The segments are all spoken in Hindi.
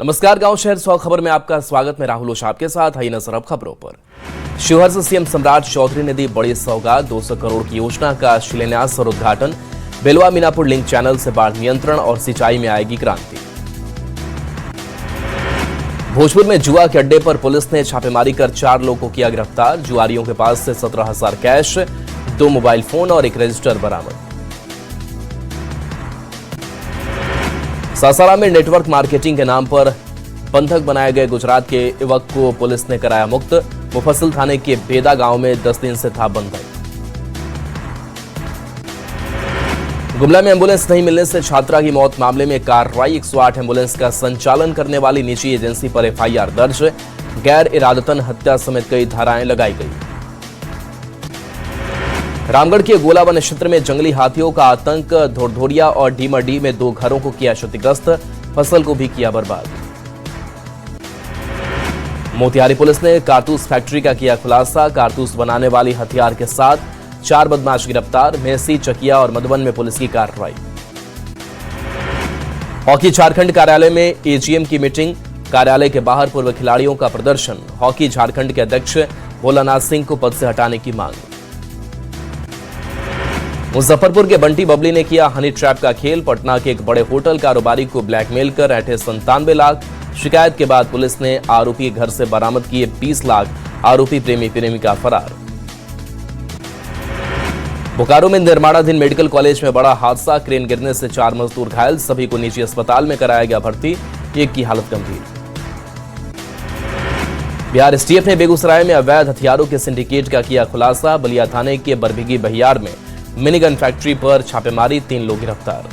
नमस्कार, गांव शहर 100 खबर में आपका स्वागत। मैं राहुल ओझा आपके साथ। आई नजर अब खबरों पर। शिवहर से सीएम सम्राट चौधरी ने दी बड़ी सौगात। 200 करोड़ की योजना का शिलान्यास और उद्घाटन। बेलवा मीनापुर लिंक चैनल से बाढ़ नियंत्रण और सिंचाई में आएगी क्रांति। भोजपुर में जुआ के अड्डे पर पुलिस ने छापेमारी कर 4 लोगों को किया गिरफ्तार। जुआरियों के पास से 17,000 कैश, 2 मोबाइल फोन और 1 रजिस्टर बरामद। सासाराम में नेटवर्क मार्केटिंग के नाम पर बंधक बनाए गए गुजरात के युवक को पुलिस ने कराया मुक्त। मुफस्सिल थाने के बेदा गांव में 10 दिन से था बंधक। गुमला में एम्बुलेंस नहीं मिलने से छात्रा की मौत मामले में कार्रवाई। 108 एम्बुलेंस का संचालन करने वाली निजी एजेंसी पर एफआईआर दर्ज। गैर इरादतन हत्या समेत कई धाराएं लगाई गई। रामगढ़ के गोला वन क्षेत्र में जंगली हाथियों का आतंक। धोरधोरिया और डीमरडी में 2 घरों को किया क्षतिग्रस्त, फसल को भी किया बर्बाद। मोतिहारी पुलिस ने कारतूस फैक्ट्री का किया खुलासा। कारतूस बनाने वाली हथियार के साथ 4 बदमाश गिरफ्तार। मेहसी, चकिया और मधुबन में पुलिस की कार्रवाई। हॉकी झारखंड कार्यालय में एजीएम की मीटिंग। कार्यालय के बाहर पूर्व खिलाड़ियों का प्रदर्शन। हॉकी झारखंड के अध्यक्ष भोलानाथ सिंह को पद से हटाने की मांग। मुजफ्फरपुर के बंटी बबली ने किया हनी ट्रैप का खेल। पटना के एक बड़े होटल कारोबारी को ब्लैकमेल कर ऐंठे 97 लाख। शिकायत के बाद पुलिस ने आरोपी के घर से बरामद किए 20 लाख। आरोपी प्रेमी प्रेमिका फरार। बोकारो में निर्माणाधीन मेडिकल कॉलेज में बड़ा हादसा। क्रेन गिरने से 4 मजदूर घायल, सभी को निजी अस्पताल में कराया गया भर्ती, एक की हालत गंभीर। बिहार एसटीएफ ने बेगूसराय में अवैध हथियारों के सिंडिकेट का किया खुलासा। बलिया थाने के बरभिगी बहियार में मिनीगन फैक्ट्री पर छापेमारी, 3 लोग गिरफ्तार।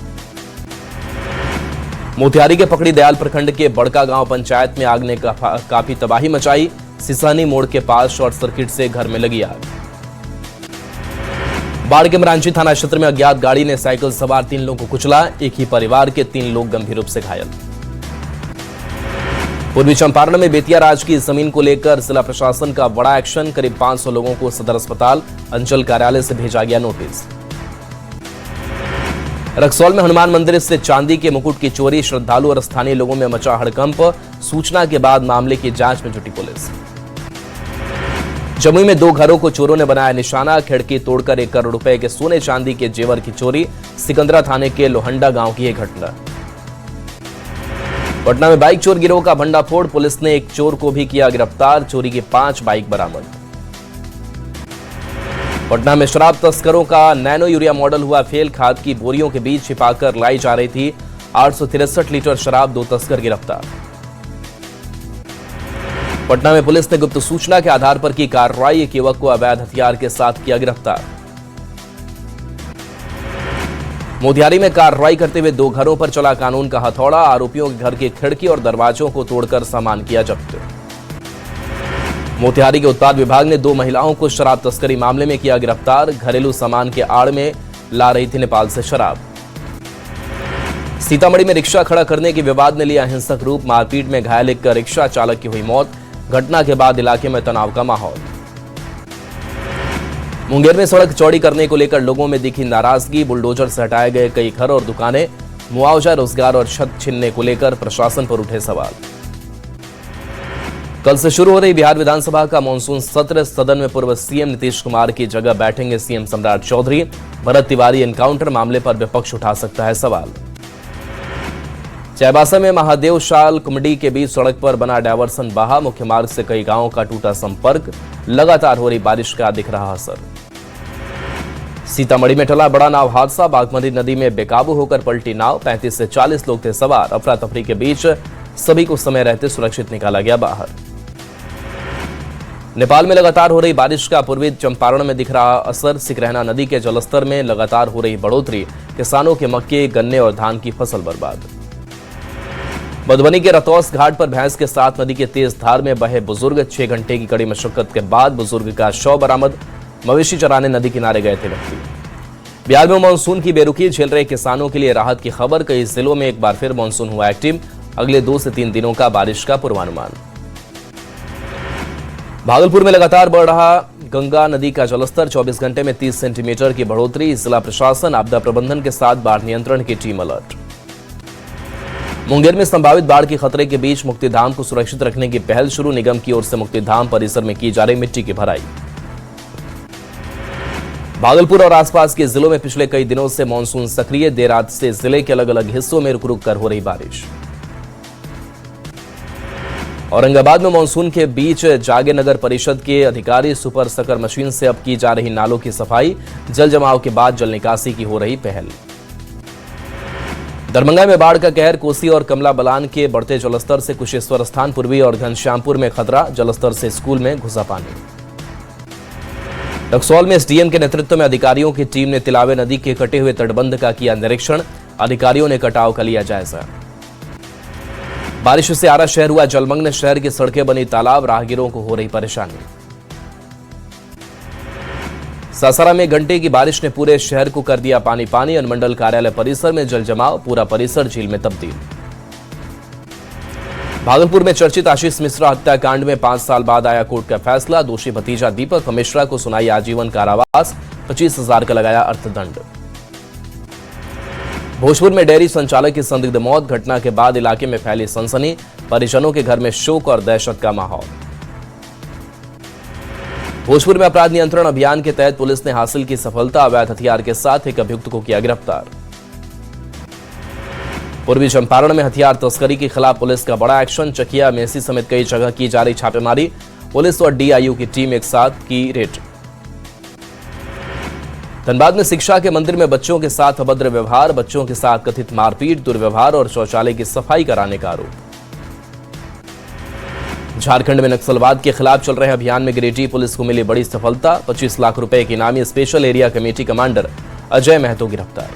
मोतिहारी के पकड़ी दयाल प्रखंड के बड़का गांव पंचायत में आग ने काफी तबाही मचाई। सिसानी मोड़ के पास शॉर्ट सर्किट से घर में लगी आग। बाढ़ के मरांची थाना क्षेत्र में अज्ञात गाड़ी ने साइकिल सवार 3 लोगों को कुचला। एक ही परिवार के 3 लोग गंभीर रूप से घायल। पूर्वी चंपारण में बेतिया राज की जमीन को लेकर जिला प्रशासन का बड़ा एक्शन। करीब 500 लोगों को सदर अस्पताल, अंचल कार्यालय से भेजा गया नोटिस। रक्सौल में हनुमान मंदिर से चांदी के मुकुट की चोरी। श्रद्धालु और स्थानीय लोगों में मचा हड़कंप। सूचना के बाद मामले की जांच में जुटी पुलिस। जमुई में 2 घरों को चोरों ने बनाया निशाना। खिड़की तोड़कर 1 करोड़ रुपए के सोने चांदी के जेवर की चोरी। सिकंदरा थाने के लोहंडा गांव की यह घटना। पटना में बाइक चोर गिरोह का भंडाफोड़। पुलिस ने एक चोर को भी किया गिरफ्तार। चोरी की 5 बाइक बरामद। पटना में शराब तस्करों का नैनो यूरिया मॉडल हुआ फेल। खाद की बोरियों के बीच छिपाकर लाई जा रही थी 863 लीटर शराब। 2 तस्कर गिरफ्तार। पटना में पुलिस ने गुप्त सूचना के आधार पर की कार्रवाई। एक युवक को अवैध हथियार के साथ किया गिरफ्तार। मोतिहारी में कार्रवाई करते हुए 2 घरों पर चला कानून का हथौड़ा। आरोपियों के घर की खिड़की और दरवाजों को तोड़कर सामान किया जब्त। मोतिहारी के उत्पाद विभाग ने 2 महिलाओं को शराब तस्करी मामले में किया गिरफ्तार। घरेलू सामान के आड़ में ला रही थी नेपाल से शराब। सीतामढ़ी में रिक्शा खड़ा करने के विवाद ने लिया हिंसक रूप। मारपीट में घायल एक रिक्शा चालक की हुई मौत। घटना के बाद इलाके में तनाव का माहौल। मुंगेर में सड़क चौड़ी करने को लेकर लोगों में दिखी नाराजगी। बुलडोजर से हटाए गए कई घर और दुकानें। मुआवजा, रोजगार और छत छीनने को लेकर प्रशासन पर उठे सवाल। कल से शुरू हो रही बिहार विधानसभा का मानसून सत्र। सदन में पूर्व सीएम नीतीश कुमार की जगह बैठेंगे सीएम सम्राट चौधरी। भरत तिवारी एनकाउंटर मामले पर विपक्ष उठा सकता है सवाल। चाईबासा में महादेव शाल कुमडी के बीच सड़क पर बना डायवर्सन बहा। मुख्य मार्ग से कई गांवों का टूटा संपर्क। लगातार हो रही बारिश का दिख रहा असर। सीतामढ़ी में टला बड़ा नाव हादसा। बागमती नदी में बेकाबू होकर पलटी नाव। 35 से 40 लोग थे सवार। अफरा तफरी के बीच सभी को समय रहते सुरक्षित निकाला गया बाहर। नेपाल में लगातार हो रही बारिश का पूर्वी चंपारण में दिख रहा असर। सिकरहना नदी के जलस्तर में लगातार हो रही बढ़ोतरी। किसानों के मक्के, गन्ने और धान की फसल बर्बाद। मधुबनी के रतौस घाट पर भैंस के साथ नदी के तेज धार में बहे बुजुर्ग। 6 घंटे की कड़ी मशक्कत के बाद बुजुर्ग का शव बरामद। मवेशी चराने नदी किनारे गए थे व्यक्ति। बिहार में मानसून की बेरुखी झेल रहे किसानों के लिए राहत की खबर। कई जिलों में एक बार फिर मानसून हुआ एक्टिव। अगले 2 से 3 दिनों का बारिश का पूर्वानुमान। भागलपुर में लगातार बढ़ रहा गंगा नदी का जलस्तर। 24 घंटे में 30 सेंटीमीटर की बढ़ोतरी। जिला प्रशासन, आपदा प्रबंधन के साथ बाढ़ नियंत्रण की टीम अलर्ट। मुंगेर में संभावित बाढ़ के खतरे के बीच मुक्तिधाम को सुरक्षित रखने की पहल शुरू। निगम की ओर से मुक्तिधाम परिसर में की जा रही मिट्टी की भराई। भागलपुर और आसपास के जिलों में पिछले कई दिनों से मानसून सक्रिय। देर रात से जिले के अलग अलग हिस्सों में रुक रुक कर हो रही बारिश। औरंगाबाद में मानसून के बीच जागे नगर परिषद के अधिकारी सुपर सकर मशीन से अब की जा रही नालों की सफाई। जल जमाव के बाद जल निकासी की हो रही पहल। दरभंगा में बाढ़ का कहर। कोसी और कमला बलान के बढ़ते जलस्तर से कुशेश्वर स्थान, पूर्वी और घनश्यामपुर में खतरा। जलस्तर से स्कूल में घुसा पानी। रक्सौल में एसडीएम के नेतृत्व में अधिकारियों की टीम ने तिलावे नदी के कटे हुए तटबंध का किया निरीक्षण। अधिकारियों ने कटाव का लिया जायजा। बारिश से आरा शहर हुआ जलमग्न। शहर की सड़कें बनी तालाब। राहगीरों को हो रही परेशानी। सासाराम में घंटे की बारिश ने पूरे शहर को कर दिया पानी पानी। अनुमंडल कार्यालय परिसर में जल जमाव। पूरा परिसर झील में तब्दील। भागलपुर में चर्चित आशीष मिश्रा हत्याकांड में 5 साल बाद आया कोर्ट का फैसला। दोषी भतीजा दीपक मिश्रा को सुनाई आजीवन कारावास। 25,000 का लगाया अर्थदंड। भोजपुर में डेयरी संचालक की संदिग्ध मौत। घटना के बाद इलाके में फैली सनसनी। परिजनों के घर में शोक और दहशत का माहौल। भोजपुर में अपराध नियंत्रण अभियान के तहत पुलिस ने हासिल की सफलता। अवैध हथियार के साथ एक अभियुक्त को किया गिरफ्तार। पूर्वी चंपारण में हथियार तस्करी के खिलाफ पुलिस का बड़ा एक्शन। चकिया, मेसी समेत कई जगह की जा रही छापेमारी। पुलिस और डीआईयू की टीम एक साथ की रेड। धनबाद में शिक्षा के मंदिर में बच्चों के साथ अभद्र व्यवहार। बच्चों के साथ कथित मारपीट, दुर्व्यवहार और शौचालय की सफाई कराने का आरोप। झारखंड में नक्सलवाद के खिलाफ चल रहे अभियान में गिरिडीह पुलिस को मिली बड़ी सफलता। 25 लाख रुपए के इनामी special area committee commander Ajay Mahato गिरफ्तार।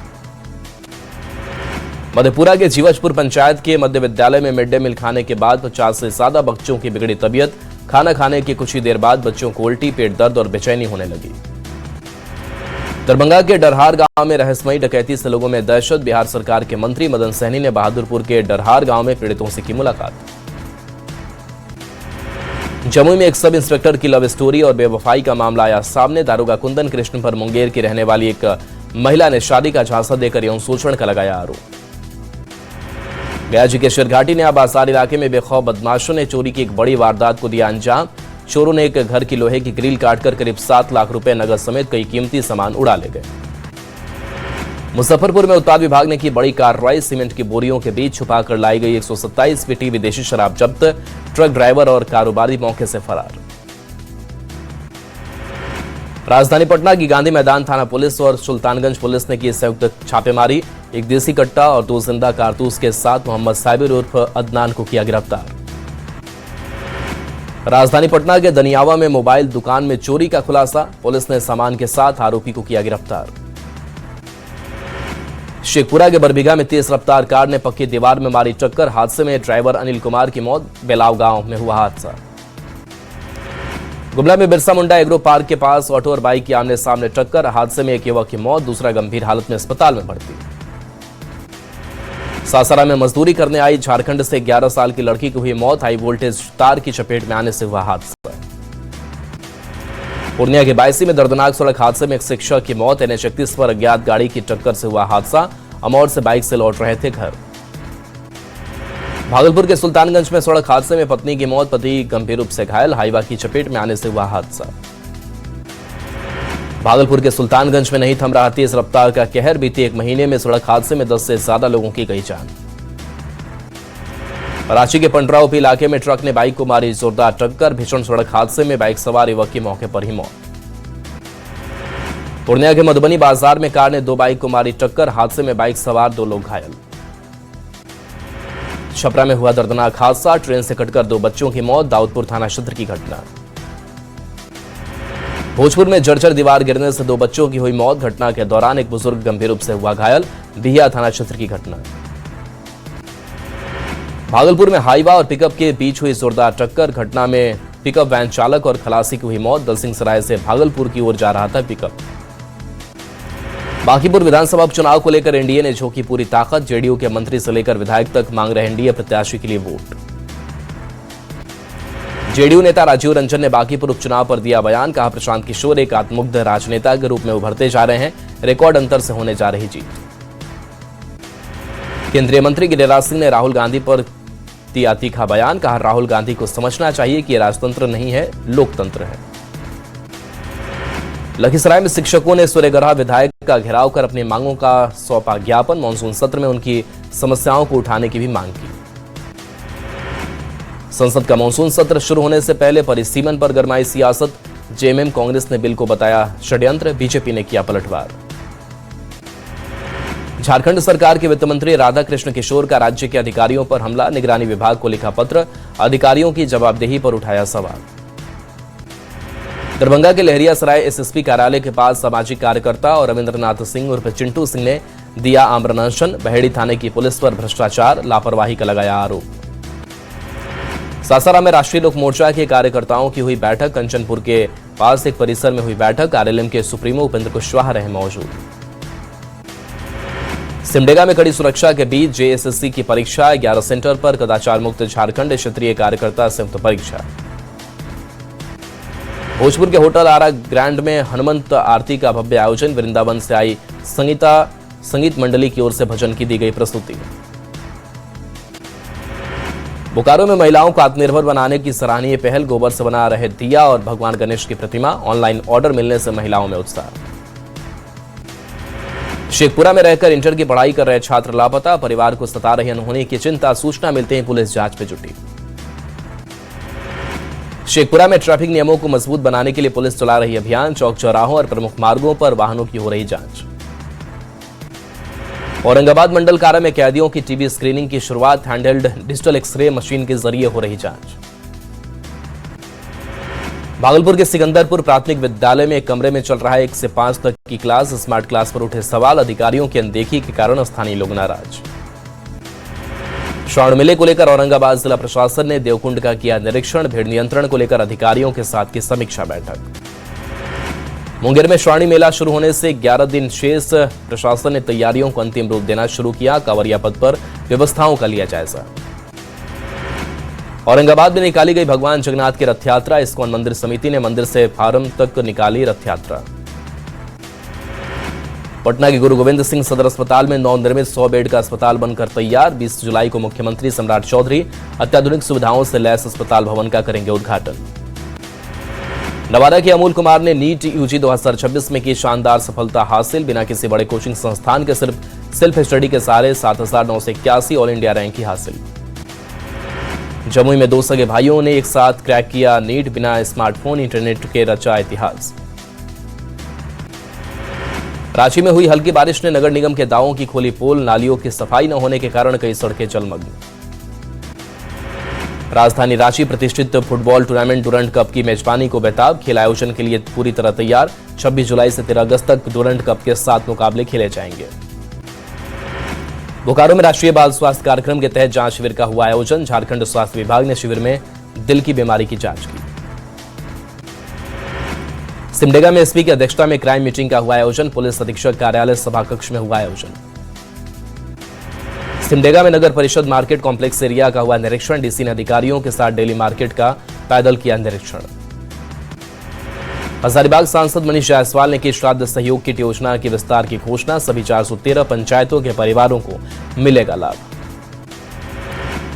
मधेपुरा के जीवजपुर पंचायत के मध्य विद्यालय में मिड डे मील खाने के बाद 50 से ज्यादा बच्चों की बिगड़ी तबीयत। खाना खाने के कुछ ही देर बाद बच्चों को उल्टी, पेट दर्द और बेचैनी होने लगी। दरभंगा के डरहार गांव में रहस्यमयी डकैती से लोगों में दहशत। बिहार सरकार के मंत्री मदन सहनी ने बहादुरपुर के डरहार गांव में पीड़ितों से की मुलाकात। जमुई में एक सब इंस्पेक्टर की लव स्टोरी और बेवफाई का मामला आया सामने। दारोगा कुंदन कृष्ण पर मुंगेर की रहने वाली एक महिला ने शादी का झांसा देकर यौन शोषण का लगाया आरोप। गया जी के शेरघाटी ने बाजार इलाके में बेखौफ बदमाशों ने चोरी की एक बड़ी वारदात को दिया अंजाम। चोरों ने एक घर की लोहे की ग्रिल काटकर करीब 7 लाख रुपए नगद समेत कई कीमती सामान उड़ा ले गए। मुजफ्फरपुर में उत्पाद विभाग ने की बड़ी कार्रवाई। सीमेंट की बोरियों के बीच छुपाकर लाई गई 127 पेटी विदेशी शराब जब्त। ट्रक ड्राइवर और कारोबारी मौके से फरार। राजधानी पटना की गांधी मैदान थाना पुलिस और सुल्तानगंज पुलिस ने की संयुक्त छापेमारी। एक देसी कट्टा और 2 जिंदा कारतूस के साथ मोहम्मद साबिर उर्फ अदनान को किया गिरफ्तार। राजधानी पटना के दनियावा में मोबाइल दुकान में चोरी का खुलासा। पुलिस ने सामान के साथ आरोपी को किया गिरफ्तार। शेखपुरा के बरबीघा में तेज रफ्तार कार ने पक्की दीवार में मारी टक्कर। हादसे में ड्राइवर अनिल कुमार की मौत। बेलाव गांव में हुआ हादसा। गुमला में बिरसा मुंडा एग्रो पार्क के पास ऑटो और बाइक की आमने सामने टक्कर। हादसे में एक युवक की मौत, दूसरा गंभीर हालत में अस्पताल में भर्ती। सासाराम में मजदूरी करने आई झारखंड से 11 साल की लड़की की हुई मौत। हाई वोल्टेज तार की चपेट में आने से हुआ हादसा। पूर्णिया के बायसी में दर्दनाक सड़क हादसे में एक शिक्षक की मौत। NH31 पर अज्ञात गाड़ी की टक्कर से हुआ हादसा। अमौर से बाइक से लौट रहे थे घर। भागलपुर के सुल्तानगंज में सड़क हादसे में पत्नी की मौत, पति गंभीर रूप से घायल। हाईवा की चपेट में आने से हुआ हादसा। भागलपुर के सुल्तानगंज में नहीं थम रहा तेज रफ्तार का कहर। बीते एक महीने में सड़क हादसे में 10 से ज्यादा लोगों की गई जान। रांची के पंडराओपी इलाके में ट्रक ने बाइक को मारी जोरदार टक्कर। भीषण सड़क हादसे में बाइक सवार युवक की मौके पर ही मौत। पूर्णिया के मधुबनी बाजार में कार ने 2 बाइक को मारी टक्कर। हादसे में बाइक सवार 2 लोग घायल। छपरा में हुआ दर्दनाक हादसा। ट्रेन से कटकर 2 बच्चों की मौत। दाऊदपुर थाना क्षेत्र की घटना। भोजपुर में जर्जर दीवार गिरने से 2 बच्चों की हुई मौत। घटना के दौरान एक बुजुर्ग गंभीर रूप से हुआ घायल। बिहिया थाना क्षेत्र की घटना। भागलपुर में हाईवा और पिकअप के बीच हुई जोरदार टक्कर। घटना में पिकअप वैन चालक और खलासी की हुई मौत। दलसिंहसराय से भागलपुर की ओर जा रहा था पिकअप। बांकीपुर विधानसभा उपचुनाव को लेकर एनडीए ने झोंकी पूरी ताकत। जेडीयू के मंत्री से लेकर विधायक तक मांग रहे एनडीए प्रत्याशी के लिए वोट। जेडीयू नेता राजीव रंजन ने बांकीपुर उपचुनाव पर दिया बयान। कहा, प्रशांत किशोर एक आत्ममुग्ध राजनेता के रूप में उभरते जा रहे हैं। रिकॉर्ड अंतर से होने जा रही जीत। केंद्रीय मंत्री गिरिराज सिंह ने राहुल गांधी पर दिया तीखा बयान। कहा, राहुल गांधी को समझना चाहिए कि यह राजतंत्र नहीं है, लोकतंत्र है। लखीसराय में शिक्षकों ने सूर्यगढ़ा विधायक का घेराव कर अपनी मांगों का सौंपा ज्ञापन। मानसून सत्र में उनकी समस्याओं को उठाने की भी मांग की। संसद का मानसून सत्र शुरू होने से पहले परिसीमन पर गरमाई सियासत। जेएमएम कांग्रेस ने बिल को बताया षड्यंत्र, बीजेपी ने किया पलटवार। झारखंड सरकार के वित्त मंत्री राधाकृष्ण किशोर का राज्य के अधिकारियों पर हमला। निगरानी विभाग को लिखा पत्र, अधिकारियों की जवाबदेही पर उठाया सवाल। दरभंगा के लहरियासराय एसएसपी कार्यालय के पास सामाजिक कार्यकर्ता और रविंद्रनाथ सिंह उर्फ चिंटू सिंह ने दिया आमरण अनशन। बहेड़ी थाने की पुलिस पर भ्रष्टाचार, लापरवाही का लगाया आरोप। सासाराम में राष्ट्रीय लोक मोर्चा के कार्यकर्ताओं की हुई बैठक। कंचनपुर के पास एक परिसर में हुई बैठक। आरएलएम के सुप्रीमो उपेंद्र कुशवाहा रहे मौजूद। सिमडेगा में कड़ी सुरक्षा के बीच जेएसएससी की परीक्षा। 11 सेंटर पर कदाचार मुक्त झारखंड क्षेत्रीय कार्यकर्ता संयुक्त परीक्षा। भोजपुर के होटल आरा ग्रैंड में हनुमंत आरती का भव्य आयोजन। वृंदावन से आई संगीत मंडली की ओर से भजन की दी गई प्रस्तुति। बोकारो में महिलाओं को आत्मनिर्भर बनाने की सराहनीय पहल। गोबर से बना रहे दिया और भगवान गणेश की प्रतिमा। ऑनलाइन ऑर्डर मिलने से महिलाओं में उत्साह। शेखपुरा में रहकर इंटर की पढ़ाई कर रहे छात्र लापता। परिवार को सता रही अनहोनी की चिंता। सूचना मिलते ही पुलिस जांच में जुटी। शेखपुरा में ट्रैफिक नियमों को मजबूत बनाने के लिए पुलिस चला रही अभियान। चौक चौराहों और प्रमुख मार्गों पर वाहनों की हो रही जांच। औरंगाबाद मंडल कारा में कैदियों की टीबी स्क्रीनिंग की शुरुआत। हैंडहेल्ड डिजिटल एक्सरे मशीन के जरिए हो रही जांच। भागलपुर के सिकंदरपुर प्राथमिक विद्यालय में एक कमरे में चल रहा है 1 से 5 तक की क्लास। स्मार्ट क्लास पर उठे सवाल। अधिकारियों की अनदेखी के कारण स्थानीय लोग नाराज। श्रावण मेले को लेकर औरंगाबाद जिला प्रशासन ने देवकुंड का किया निरीक्षण। भीड़ नियंत्रण को लेकर अधिकारियों के साथ की समीक्षा बैठक। मुंगेर में श्रावणी मेला शुरू होने से 11 दिन शेष। प्रशासन ने तैयारियों को अंतिम रूप देना शुरू किया। कांवरिया पथ पर व्यवस्थाओं का लिया जायजा। औरंगाबाद में निकाली गई भगवान जगन्नाथ की रथ यात्रा। इस्कॉन मंदिर समिति ने मंदिर से फार्म तक निकाली रथ यात्रा। पटना के गुरु गोविंद सिंह सदर अस्पताल में नवनिर्मित 100 बेड का अस्पताल बनकर तैयार। 20 जुलाई को मुख्यमंत्री सम्राट चौधरी अत्याधुनिक सुविधाओं से लैस अस्पताल भवन का करेंगे उद्घाटन। नवादा के अमूल कुमार ने नीट यूजी 2026 में की शानदार सफलता हासिल। बिना किसी बड़े कोचिंग संस्थान के सिर्फ सेल्फ स्टडी के सहारे 7,981 ऑल इंडिया रैंक की हासिल। जमुई में 2 सगे भाइयों ने एक साथ क्रैक किया नीट। बिना स्मार्टफोन इंटरनेट के रचा इतिहास। रांची में हुई हल्की बारिश ने नगर निगम के दावों की खोली पोल। नालियों की सफाई न होने के कारण कई सड़कें जलमग्न। राजधानी रांची प्रतिष्ठित फुटबॉल टूर्नामेंट डुरंड कप की मेजबानी को बेताब। खेल आयोजन के लिए पूरी तरह तैयार। 26 जुलाई से 13 अगस्त तक डुरंड कप के 7 मुकाबले खेले जाएंगे। बोकारो में राष्ट्रीय बाल स्वास्थ्य कार्यक्रम के तहत जांच शिविर का हुआ आयोजन। झारखंड स्वास्थ्य विभाग ने शिविर में दिल की बीमारी की जांच की। सिमडेगा में एसपी की अध्यक्षता में क्राइम मीटिंग का हुआ आयोजन। पुलिस अधीक्षक कार्यालय सभा कक्ष में हुआ आयोजन। सिमडेगा में नगर परिषद मार्केट कॉम्प्लेक्स एरिया का हुआ निरीक्षण। डीसी ने अधिकारियों के साथ डेली मार्केट का पैदल किया निरीक्षण। हजारीबाग सांसद मनीष जायसवाल ने की श्राद्ध सहयोग किट योजना की विस्तार की घोषणा। सभी 413 पंचायतों के परिवारों को मिलेगा लाभ।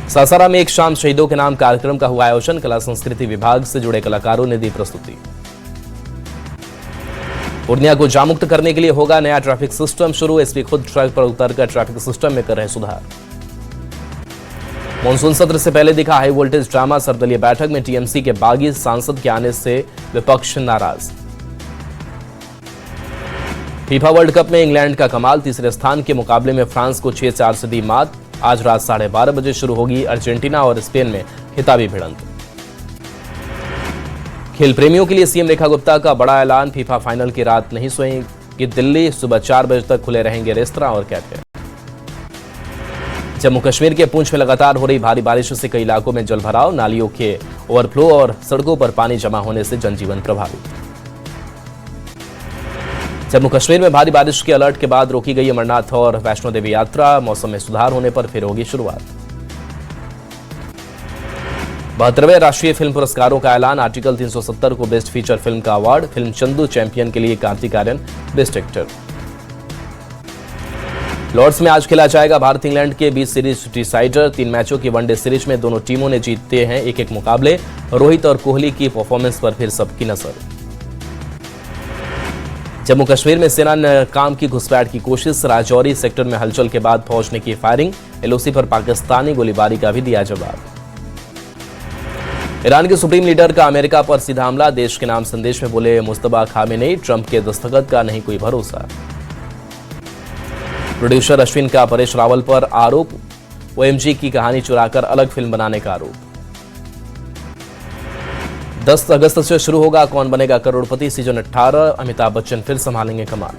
सासाराम में एक शाम शहीदों के नाम कार्यक्रम का हुआ आयोजन। कला संस्कृति विभाग से जुड़े कलाकारों ने दी प्रस्तुति। पूर्णिया को जामुक्त करने के लिए होगा नया ट्रैफिक सिस्टम शुरू। एसपी खुद ट्रैक पर उतरकर ट्रैफिक सिस्टम में कर रहे सुधार। मानसून सत्र से पहले दिखा हाई वोल्टेज ड्रामा। सर्वदलीय बैठक में टीएमसी के बागी सांसद के आने से विपक्ष नाराज। फीफा वर्ल्ड कप में इंग्लैंड का कमाल। तीसरे स्थान के मुकाबले में फ्रांस को 6-4 से दी मात। आज रात 12:30 बजे शुरू होगी अर्जेंटीना और स्पेन में खिताबी भिड़ंत। खेल प्रेमियों के लिए सीएम रेखा गुप्ता का बड़ा ऐलान। फीफा फाइनल की रात नहीं सोएंगी दिल्ली। सुबह 4 बजे तक खुले रहेंगे रेस्तरां और कैफे। जम्मू कश्मीर के पुंछ में लगातार हो रही भारी बारिश से कई इलाकों में जलभराव। नालियों के ओवरफ्लो और सड़कों पर पानी जमा होने से जनजीवन प्रभावित। जम्मू कश्मीर में भारी बारिश के अलर्ट के बाद रोकी गई अमरनाथ और वैष्णो देवी यात्रा। मौसम में सुधार होने पर फिर होगी शुरुआत। 72वें राष्ट्रीय फिल्म पुरस्कारों का ऐलान। आर्टिकल 370 को बेस्ट फीचर फिल्म का अवार्ड। फिल्म चंदू चैंपियन के लिए Kartik Aaryan best actor. Lord's में आज खेला जाएगा भारत इंग्लैंड के बीच सीरीज डिसाइडर। 3 मैचों की वनडे सीरीज में दोनों टीमों ने जीते हैं एक मुकाबले। रोहित और कोहली की परफॉर्मेंस पर फिर सबकी नजर। जम्मू कश्मीर में सेना ने काम की घुसपैठ की कोशिश। राजौरी सेक्टर में हलचल के बाद फौज ने की फायरिंग। एलओसी पर पाकिस्तानी गोलीबारी का भी दिया जवाब। ईरान के सुप्रीम लीडर का अमेरिका पर सीधा हमला। देश के नाम संदेश में बोले मुस्तफा खामेनेई, ट्रंप के दस्तखत का नहीं कोई भरोसा। प्रोड्यूसर अश्विन का परेश रावल पर आरोप। ओएमजी की कहानी चुराकर अलग फिल्म बनाने का आरोप। 10 अगस्त से शुरू होगा कौन बनेगा करोड़पति सीजन 18। अमिताभ बच्चन फिर संभालेंगे कमान।